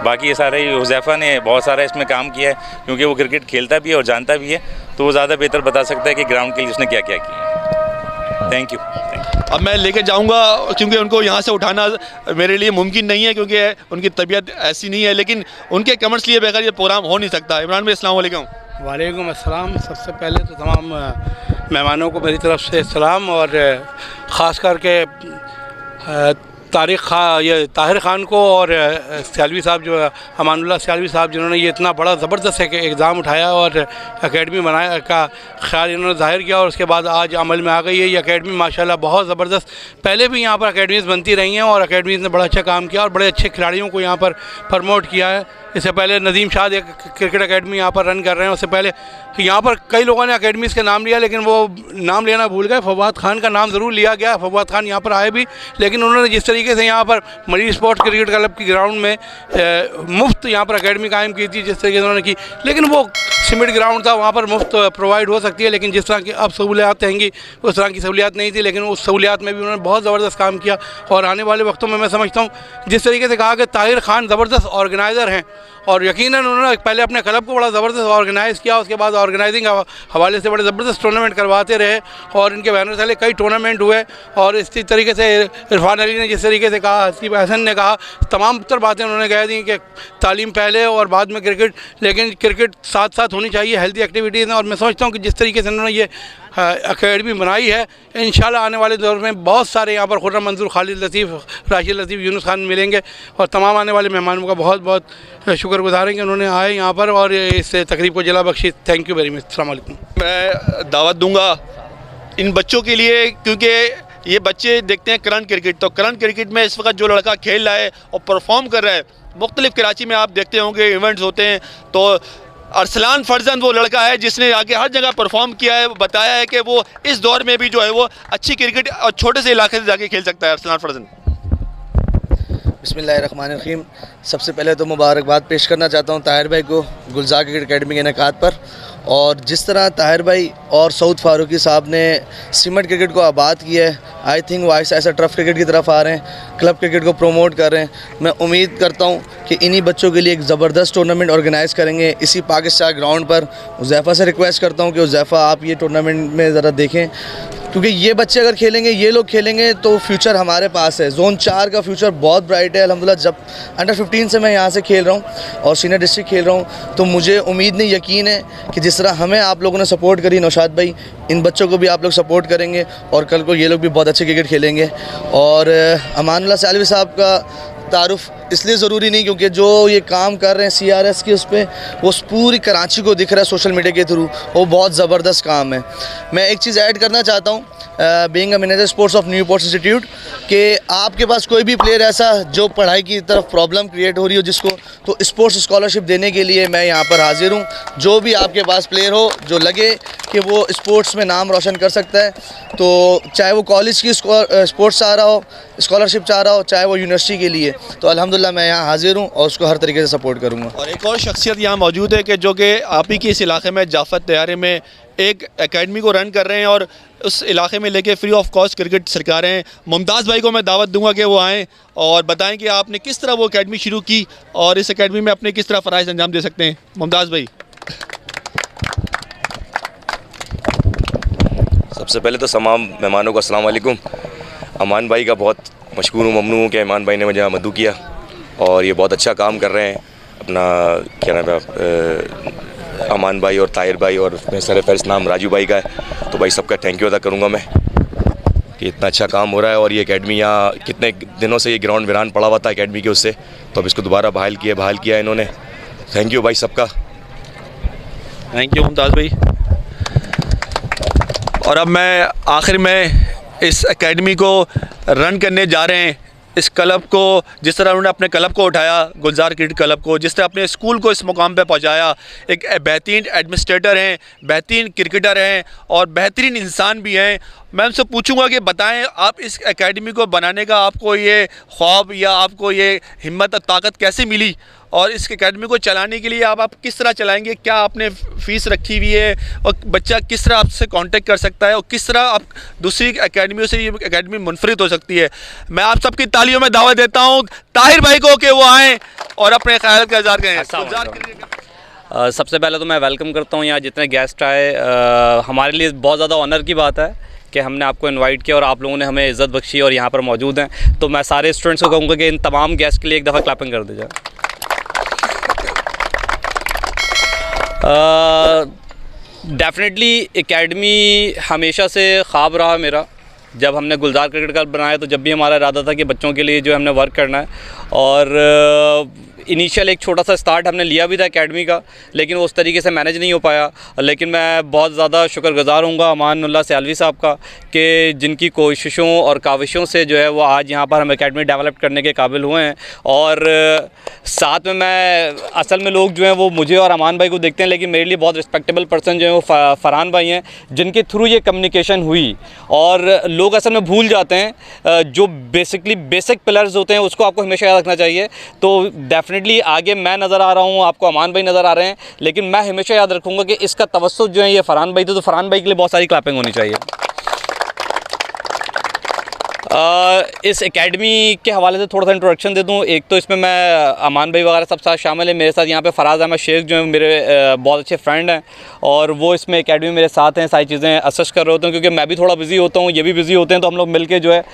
बाकी ये सारे हुज़ैफ़ा ने बहुत सारा इसमें काम किया है, क्योंकि वो क्रिकेट खेलता भी है और जानता भी है, तो वो ज़्यादा बेहतर बता सकता है कि ग्राउंड के लिए उसने क्या क्या किया। Thank you. अब मैं लेके जाऊंगा क्योंकि उनको यहाँ से उठाना मेरे लिए मुमकिन नहीं है, क्योंकि उनकी तबीयत ऐसी नहीं है, लेकिन उनके कमेंट्स लिए बगैर ये प्रोग्राम हो नहीं सकता। इमरान भाई अस्सलाम वालेकुम। वालेकुम अस्सलाम। सबसे पहले तो तमाम मेहमानों को मेरी तरफ से सलाम, और ख़ास करके ये ताहिर ख़ान को और सियालवी साहब जो अमानुल्लाह सियालवी साहब जिन्होंने ये इतना बड़ा ज़बरदस्त एग्ज़ाम उठाया और एकेडमी बनाया का ख़्याल इन्होंने ज़ाहिर किया और उसके बाद आज अमल में आ गई है ये एकेडमी माशाल्लाह बहुत ज़बरदस्त। पहले भी यहाँ पर एकेडमीज़ बनती रही हैं और एकेडमीज़ ने बड़ा अच्छा काम किया और बड़े अच्छे खिलाड़ियों को यहाँ पर प्रमोट किया है। इससे पहले नदीम शाद एक क्रिकेट एकेडमी यहाँ पर रन कर रहे हैं, उससे पहले यहाँ पर कई लोगों ने एकेडमीज़ के नाम लिया लेकिन वो नाम लेना भूल गए। फवाद खान का नाम ज़रूर लिया गया, फवाद खान यहाँ पर आए भी, लेकिन उन्होंने जिस तरीके से यहाँ पर मरीज स्पोर्ट्स क्रिकेट क्लब की ग्राउंड में मुफ्त यहाँ पर एकेडमी कायम की थी जिस तरीके से उन्होंने की, लेकिन वो सीमेंट ग्राउंड था, वहाँ पर मुफ्त प्रोवाइड हो सकती है, लेकिन जिस तरह की अब सहूलियात रहेंगी उस तरह की सहूलियात नहीं थी, लेकिन उस सहूलियात में भी उन्होंने बहुत ज़बरदस्त काम किया। और आने वाले वक्तों में मैं समझता हूँ जिस तरीके से कहा कि ताहिर ख़ान ज़बरदस्त ऑर्गेनाइज़र हैं और यकीनन उन्होंने पहले अपने क्लब को बड़ा ज़बरदस्त ऑर्गेनाइज़ किया, उसके बाद ऑर्गेनाइजिंग हवाले से बड़े ज़बरदस्त टूर्नामेंट करवाते रहे और इनके बैनर तले कई टूर्नामेंट हुए। और इसी तरीके से इरफान अली ने जिस तरीके से कहा, हसीब हसन ने कहा, तमाम तर बातें उन्होंने कह दी कि तालीम पहले और बाद में क्रिकेट, लेकिन क्रिकेट साथ साथ होनी चाहिए, हेल्दी एक्टिविटीज़ हैं। और मैं समझता हूँ कि जिस तरीके से उन्होंने ये एकेडमी बनाई है इंशाल्लाह आने वाले दौर में बहुत सारे यहाँ पर खुर्रम मंजूर, खालिद लतीफ़, राशिद लतीफ़, यूनुस खान मिलेंगे और तमाम आने वाले मेहमानों का बहुत बहुत शुक्रगुजार हैं कि उन्होंने आए यहाँ पर और इस तकरीब को जला बख्शी। Thank you very much. अस्सलाम वालेकुम। मैं दावत दूंगा इन बच्चों के लिए, क्योंकि ये बच्चे देखते हैं करंट क्रिकेट, तो करंट क्रिकेट में इस वक्त जो लड़का खेल रहा है और परफॉर्म कर रहा है, मुख्तलिफ कराची में आप देखते होंगे इवेंट्स होते हैं, तो अरसलान फरजंद वो लड़का है जिसने आगे हर जगह परफॉर्म किया है, बताया है कि वो इस दौर में भी जो है वो अच्छी क्रिकेट और छोटे से इलाके से जाके खेल सकता है। अरसलान फरजंद। बिस्मिल्लाहिर्रहमानिर्रहीम। सबसे पहले तो मुबारकबाद पेश करना चाहता हूँ ताहिर भाई को गुलजार क्रिकेट एकेडमी के इनेकाद पर, और जिस तरह ताहिर भाई और सऊद फारूकी साहब ने सीमेंट क्रिकेट को आबाद किया है, आई थिंक वो ऐसा टर्फ क्रिकेट की तरफ आ रहे हैं, क्लब क्रिकेट को प्रोमोट कर रहे हैं। मैं उम्मीद करता हूँ कि इन्हीं बच्चों के लिए एक ज़बरदस्त टूर्नामेंट ऑर्गेनाइज़ करेंगे इसी पाकिस्तान ग्राउंड पर। हुज़ैफ़ा से रिक्वेस्ट करता हूँ कि हुज़ैफ़ा आप ये टूर्नामेंट में ज़रा देखें, क्योंकि ये बच्चे अगर खेलेंगे, ये लोग खेलेंगे तो फ्यूचर हमारे पास है। जोन 4 का फ्यूचर बहुत ब्राइट है अल्हम्दुलिल्लाह। जब अंडर 15 से मैं यहाँ से खेल रहा हूँ और सीनियर डिस्ट्रिक्ट खेल रहा हूँ, तो मुझे उम्मीद नहीं यकीन है कि जिस तरह हमें आप लोगों ने सपोर्ट करी नौशाद भाई, इन बच्चों को भी आप लोग सपोर्ट करेंगे और कल को ये लोग भी बहुत अच्छे क्रिकेट खेलेंगे। और अमानुल्लाह सियालवी साहब का तारुफ इसलिए ज़रूरी नहीं क्योंकि जो ये काम कर रहे हैं CRS के उस पर, वो पूरी कराची को दिख रहा है सोशल मीडिया के थ्रू, वो बहुत ज़बरदस्त काम है। मैं एक चीज़ ऐड करना चाहता हूँ, being a manager sports of Newport institute, कि आपके पास कोई भी प्लेयर ऐसा जो पढ़ाई की तरफ प्रॉब्लम क्रिएट हो रही हो जिसको, तो स्पोर्ट्स स्कॉलरशिप देने के लिए मैं यहाँ पर हाजिर हूँ। जो भी आपके पास प्लेयर हो जो लगे कि वो स्पोर्ट्स में नाम रोशन कर सकता है, तो चाहे वो कॉलेज की स्पोर्ट्स चाह रहा हो, स्कॉलरशिप चाह रहा हो, चाहे वो यूनिवर्सिटी के लिए, तो अल्हम्दुलिल्लाह मैं यहाँ हाजिर हूँ और उसको हर तरीके से सपोर्ट करूँगा। और एक और शख्सियत यहाँ मौजूद है कि जो कि आप ही के इस इलाके में जाफत तैयारे में एक एकेडमी को रन कर रहे हैं और उस इलाके में लेके फ्री ऑफ कॉस्ट क्रिकेट सिखा रहे हैं। मुमताज़ भाई को मैं दावत दूंगा कि वो आएँ और बताएं कि आपने किस तरह वो एकेडमी शुरू की और इस एकेडमी में अपने किस तरह फ़राइज़ अंजाम दे सकते हैं। मुमताज़ भाई। सबसे पहले तो तमाम मेहमानों को अस्सलाम वालेकुम। अमान भाई का बहुत मशकूर हूँ, ममनू हूँ कि अमान भाई ने मुझे यहाँ मदू किया और ये बहुत अच्छा काम कर रहे हैं। अपना क्या नाम है, अमान भाई और ताहिर भाई और सर फहरिस्त नाम राजू भाई का है, तो भाई सबका थैंक यू अदा करूँगा मैं कि इतना अच्छा काम हो रहा है। और ये एकेडमी यहाँ कितने दिनों से ये ग्राउंड वीरान पड़ा हुआ था एकेडमी के उससे, तो अब इसको दोबारा बहाल किया इन्होंने। थैंक यू भाई सबका। थैंक यू मुमताज़ भाई। और अब मैं आखिर में इस एकेडमी को रन करने जा रहे हैं, इस क्लब को जिस तरह उन्होंने अपने क्लब को उठाया, गुलजार क्रिकेट क्लब को जिस तरह अपने स्कूल को इस मुकाम पे पहुंचाया, एक बेहतरीन एडमिनिस्ट्रेटर हैं, बेहतरीन क्रिकेटर हैं और बेहतरीन इंसान भी हैं। मैं उनसे पूछूंगा कि बताएं आप इस एकेडमी को बनाने का आपको ये ख्वाब या आपको ये हिम्मत और ताकत कैसे मिली और इस एकेडमी को चलाने के लिए आप किस तरह चलाएंगे, क्या आपने फ़ीस रखी हुई है और बच्चा किस तरह आपसे कांटेक्ट कर सकता है और किस तरह आप दूसरी एकेडमियों से ये एकेडमी मुनफरिद हो सकती है। मैं आप सबकी तालियों में दावत देता हूँ ताहिर भाई को कि वो आएँ और अपने ख्याल का इज़हार करें। सबसे पहले तो मैं वेलकम करता हूँ यहाँ जितने गेस्ट आए। हमारे लिए बहुत ज़्यादा ऑनर की बात है कि हमने आपको इनवाइट किया और आप लोगों ने हमें इज़्ज़त बख्शी और यहाँ पर मौजूद हैं। तो मैं सारे स्टूडेंट्स को कहूँगा कि इन तमाम गेस्ट के लिए एक दफ़ा क्लैपिंग कर दीजिए। डेफिनेटली एकेडमी हमेशा से ख्वाब रहा मेरा। जब हमने गुलजार क्रिकेट क्लब बनाया तो जब भी हमारा इरादा था कि बच्चों के लिए जो हमने वर्क करना है और इनिशियल एक छोटा सा स्टार्ट हमने लिया भी था एकेडमी का, लेकिन वो उस तरीके से मैनेज नहीं हो पाया। लेकिन मैं बहुत ज़्यादा शुक्रगुज़ार हूँगा अमानुल्लाह सियालवी साहब का कि जिनकी कोशिशों और काविशों से जो है वो आज यहाँ पर हम एकेडमी डेवलप करने के काबिल हुए हैं। और साथ में मैं असल में लोग जो हैं वो मुझे और अमान भाई को देखते हैं, लेकिन मेरे लिए बहुत रिस्पेक्टेबल पर्सन जो है वो फ़रहान भाई हैं, जिनके थ्रू ये कम्युनिकेशन हुई। और लोग असल में भूल जाते हैं जो बेसिक पिलर्स होते हैं उसको आपको हमेशा याद रखना चाहिए। तो डेफिनेटली आगे मैं नज़र आ रहा हूँ, आपको अमान भाई नज़र आ रहे हैं, लेकिन मैं हमेशा याद रखूँगा कि इसका तवज्जुह जो है ये फ़रहान भाई थे, तो फ़रहान भाई के लिए बहुत सारी क्लैपिंग होनी चाहिए। इस एकेडमी के हवाले से थोड़ा सा इंट्रोडक्शन दे दूँ। एक तो इसमें मैं अमान भाई वगैरह सब साथ शामिल है, मेरे साथ यहाँ पे फ़राज़ अहमद शेख जो है मेरे बहुत अच्छे फ्रेंड हैं और वो इसमें एकेडमी मेरे साथ हैं, सारी चीज़ें असिस्ट कर रहे होते हैं क्योंकि मैं भी थोड़ा बिज़ी होता हूँ, ये भी बिज़ी होते हैं। तो हम लोग मिल के जो है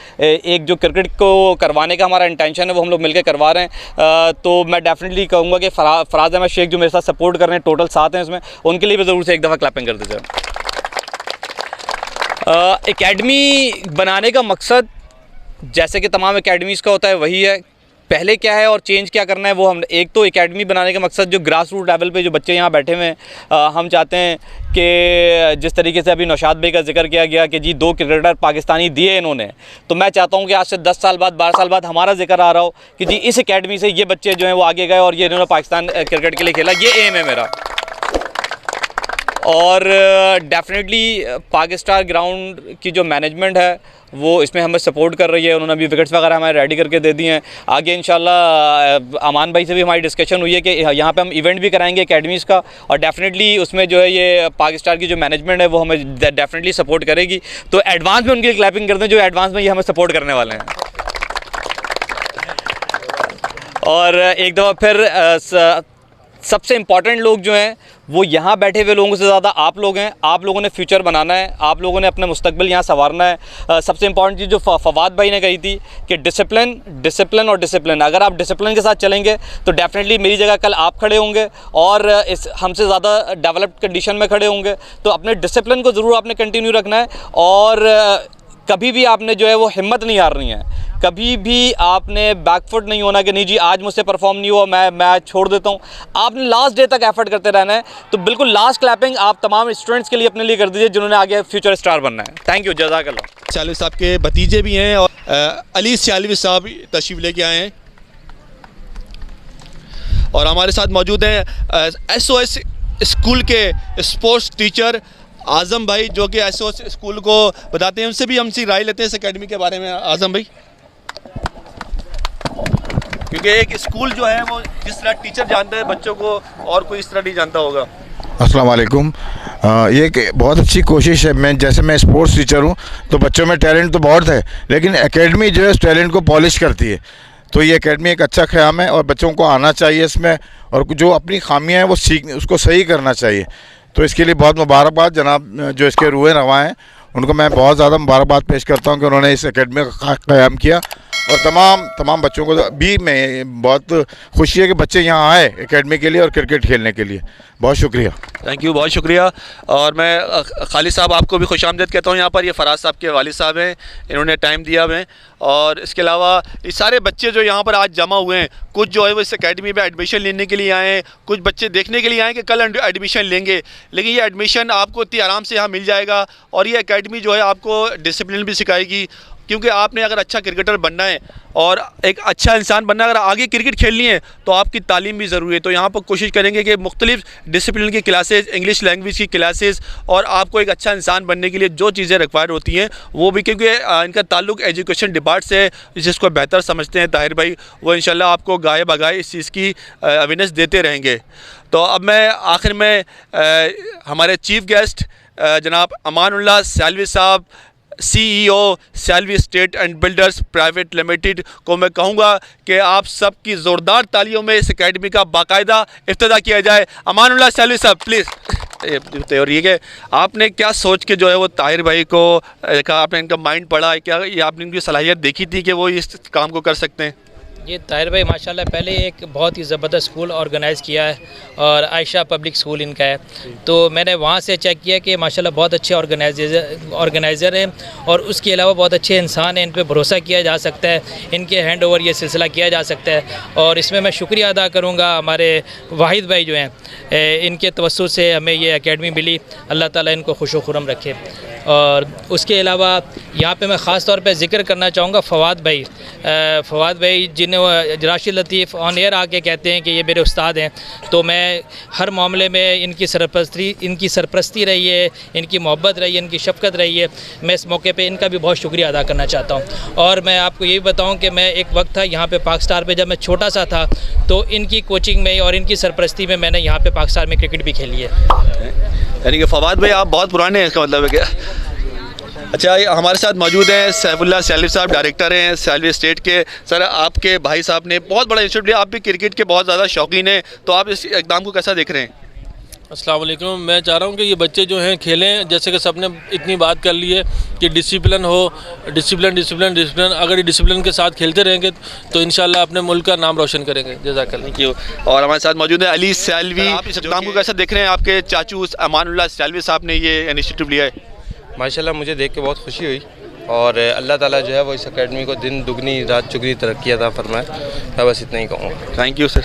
एक जो क्रिकेट को करवाने का हमारा इंटेंशन है वो हम लोग मिल के करवा रहे हैं। तो मैं डेफिनेटली कहूँगा कि फ़राज़ अहमद शेख जो मेरे साथ सपोर्ट कर रहे हैं, टोटल साथ हैं इसमें, उनके लिए भी ज़रूर से एक दफ़ा क्लैपिंग कर दीजिए। एकेडमी बनाने का मकसद जैसे कि तमाम एकेडमीज़ का होता है वही है। पहले क्या है और चेंज क्या करना है वो हम एक तो एकेडमी बनाने का मकसद जो ग्रास रूट लेवल पे जो बच्चे यहाँ बैठे हुए हैं, हम चाहते हैं कि जिस तरीके से अभी नौशाद भाई का जिक्र किया गया कि जी 2 क्रिकेटर पाकिस्तानी दिए इन्होंने, तो मैं चाहता हूँ कि आज से 10 साल बाद 12 साल बाद हमारा जिक्र आ रहा हो कि जी इस एकेडमी से ये बच्चे जो हैं वो आगे गए और ये इन्होंने पाकिस्तान क्रिकेट के लिए खेला। ये एम है मेरा। और डेफिनेटली पाकिस्तान ग्राउंड की जो मैनेजमेंट है वो इसमें हमें सपोर्ट कर रही है। उन्होंने अभी विकेट्स वगैरह हमें रेडी करके दे दिए हैं। आगे इंशाल्लाह अमान भाई से भी हमारी डिस्कशन हुई है कि यहाँ पे हम इवेंट भी कराएंगे एकेडमीज़ का और डेफिनेटली उसमें जो है ये पाकिस्तान की जो मैनेजमेंट है वो हमें डेफिनेटली सपोर्ट करेगी। तो एडवांस में उनके लिए क्लैपिंग करते हैं जो एडवांस में ये हमें सपोर्ट करने वाले हैं। और एक दफ़ा फिर सबसे इम्पॉर्टेंट लोग जो हैं वो यहाँ बैठे हुए लोगों से ज़्यादा आप लोग हैं। आप लोगों ने फ्यूचर बनाना है, आप लोगों ने अपना मुस्तकबिल यहाँ संवारना है। सबसे इम्पॉर्टेंट चीज़ जो फवाद भाई ने कही थी कि डिसिप्लिन और डिसिप्लिन। अगर आप डिसिप्लिन के साथ चलेंगे तो डेफिनेटली मेरी जगह कल आप खड़े होंगे और इस हमसे ज़्यादा डेवलप्ड कंडीशन में खड़े होंगे। तो अपने डिसिप्लिन को ज़रूर आपने कंटिन्यू रखना है और कभी भी आपने जो है वो हिम्मत नहीं हारनी है। कभी भी आपने बैकफुट नहीं होना कि नहीं जी आज मुझसे परफॉर्म नहीं हुआ, मैं छोड़ देता हूँ। आपने लास्ट डे तक एफर्ट करते रहना है। तो बिल्कुल लास्ट क्लैपिंग आप तमाम स्टूडेंट्स के लिए अपने लिए कर दीजिए जिन्होंने आगे फ्यूचर स्टार बनना है। थैंक यू, जज़ाकल्लाह। सियालवी साहब के भतीजे भी हैं और अली सियालवी साहब तशरीफ़ लेके आए हैं और हमारे साथ मौजूद हैं SOS स्कूल के स्पोर्ट्स टीचर आज़म भाई जो कि SOS स्कूल को बताते हैं। उनसे भी हम सी राय लेते हैं इस एकेडमी के बारे में। आज़म भाई। क्योंकि एक स्कूल जो है वो जिस तरह टीचर जानता है बच्चों को और कोई इस तरह नहीं जानता होगा। अस्सलाम वालेकुम। ये एक बहुत अच्छी कोशिश है। मैं स्पोर्ट्स टीचर हूँ, तो बच्चों में टैलेंट तो बहुत है, लेकिन एकेडमी जो है उस टैलेंट को पॉलिश करती है। तो ये एकेडमी एक अच्छा क़याम है और बच्चों को आना चाहिए इसमें, और जो अपनी खामियां हैं वो उसको सही करना चाहिए। तो इसके लिए बहुत मुबारकबाद जनाब जो इसके रूए रवा हैं, उनको मैं बहुत ज़्यादा मुबारकबाद पेश करता हूँ कि उन्होंने इस एकेडमी का क़याम किया। और तमाम बच्चों को भी मैं बहुत खुशी है कि बच्चे यहाँ आए एकेडमी के लिए और क्रिकेट खेलने के लिए। बहुत शुक्रिया। थैंक यू, बहुत शुक्रिया। और मैं खालिद साहब आपको भी खुशामदीद कहता हूँ यहाँ पर। ये फराज साहब के वालिद साहब हैं, इन्होंने टाइम दिया हमें। और इसके अलावा ये सारे बच्चे जो यहाँ पर आज जमा हुए हैं, कुछ जो है वो इस एकेडमी में एडमिशन लेने के लिए आए हैं, कुछ बच्चे देखने के लिए आए हैं कि कल एडमिशन लेंगे, लेकिन ये एडमिशन आपको इतनी आराम से यहाँ मिल जाएगा। और ये एकेडमी जो है आपको डिसिप्लिन भी सिखाएगी, क्योंकि आपने अगर अच्छा क्रिकेटर बनना है और एक अच्छा इंसान बनना है, अगर आगे क्रिकेट खेलनी है तो आपकी तालीम भी ज़रूरी है। तो यहाँ पर कोशिश करेंगे कि मुख्तलिफ डिसिप्लिन की क्लासेस, इंग्लिश लैंग्वेज की क्लासेस, और आपको एक अच्छा इंसान बनने के लिए जो चीज़ें रिक्वायर्ड होती हैं वो भी, क्योंकि इनका ताल्लुक एजुकेशन डिपार्ट से, जिसको बेहतर समझते हैं ताहिर भाई, वो इंशाल्लाह आपको गाए बगाए इस चीज़ की अवेयरनेस देते रहेंगे। तो अब मैं आखिर में हमारे चीफ़ गेस्ट जनाब अमानुल्लाह सैलवी साहब, CEO Salvi state and builders private limited को मैं कहूँगा कि आप सब की ज़ोरदार तालियों में इस एकेडमी का बाकायदा इफ्तिताह किया जाए। अमानुल्लाह सैलवी साहब प्लीज़। और ये कि आपने क्या सोच के जो है वो ताहिर भाई को कहा, आपने इनका माइंड पढ़ा, क्या ये आपने इनकी सलाहियत देखी थी कि वो इस काम को कर सकते हैं? ये ताहिर भाई माशाल्लाह पहले एक बहुत ही ज़बरदस्त स्कूल ऑर्गेनाइज़ किया है, और आयशा पब्लिक स्कूल इनका है। तो मैंने वहाँ से चेक किया कि माशाल्लाह बहुत अच्छे ऑर्गेनाइज़र हैं, और उसके अलावा बहुत अच्छे इंसान हैं, इन पे भरोसा किया जा सकता है, इनके हैंड ओवर ये सिलसिला किया जा सकता है। और इसमें मैं शुक्रिया अदा करूँगा हमारे वाहिद भाई जो हैं, इनके तवस्सुत से हमें ये एकेडमी मिली। अल्लाह ताला इनको खुश खुरम रखे। और उसके अलावा यहाँ पे मैं ख़ास तौर पे ज़िक्र करना चाहूँगा फ़वाद भाई जिन्हें राशिद लतीफ़ ऑन एयर आके कहते हैं कि ये मेरे उस्ताद हैं। तो मैं हर मामले में इनकी सरपरस्ती रही है, इनकी मोहब्बत रही है, इनकी शफ़क़त रही है। मैं इस मौके पे इनका भी बहुत शुक्रिया अदा करना चाहता हूँ। और मैं आपको ये भी बताऊँ कि मैं एक वक्त था यहाँ पे पाक स्टार पे, जब मैं छोटा सा था, तो इनकी कोचिंग में और इनकी सरपरस्ती में मैंने यहाँ पे पाकिस्तान में क्रिकेट भी खेली है। यानी कि फवाद भाई आप बहुत पुराने हैं, इसका मतलब है क्या? अच्छा, हमारे साथ मौजूद हैं सैफुल्लाह सैलवी साहब, डायरेक्टर हैं सैलवी स्टेट के। सर, आपके भाई साहब ने बहुत बड़ा इंस्टीट्यूट लिया, आप भी क्रिकेट के बहुत ज़्यादा शौकीन हैं, तो आप इस इक़दाम को कैसा देख रहे हैं? अस्सलाम वालेकुम। मैं चाह रहा हूँ कि ये बच्चे जो हैं खेलें, जैसे कि सबने इतनी बात कर ली है कि डिसिप्लिन हो, डिसिप्लिन। अगर ये डिसिप्लिन के साथ खेलते रहेंगे तो इंशाल्लाह अपने मुल्क का नाम रोशन करेंगे। जज़ाकल्लाह। Thank you. और हमारे साथ मौजूद है अली सैलवी। आप इस इक़दाम को कैसा देख रहे हैं? आपके चाचू अमानुल्लाह सैलवी साहब ने ये इनिशिएटिव लिया है। माशाल्लाह, मुझे देख के बहुत खुशी हुई, और अल्लाह ताला जो है वो इस एकेडमी को दिन दुगनी रात चुगनी तरक्की अता फरमाए। मैं बस इतना ही कहूँगा। Thank you sir.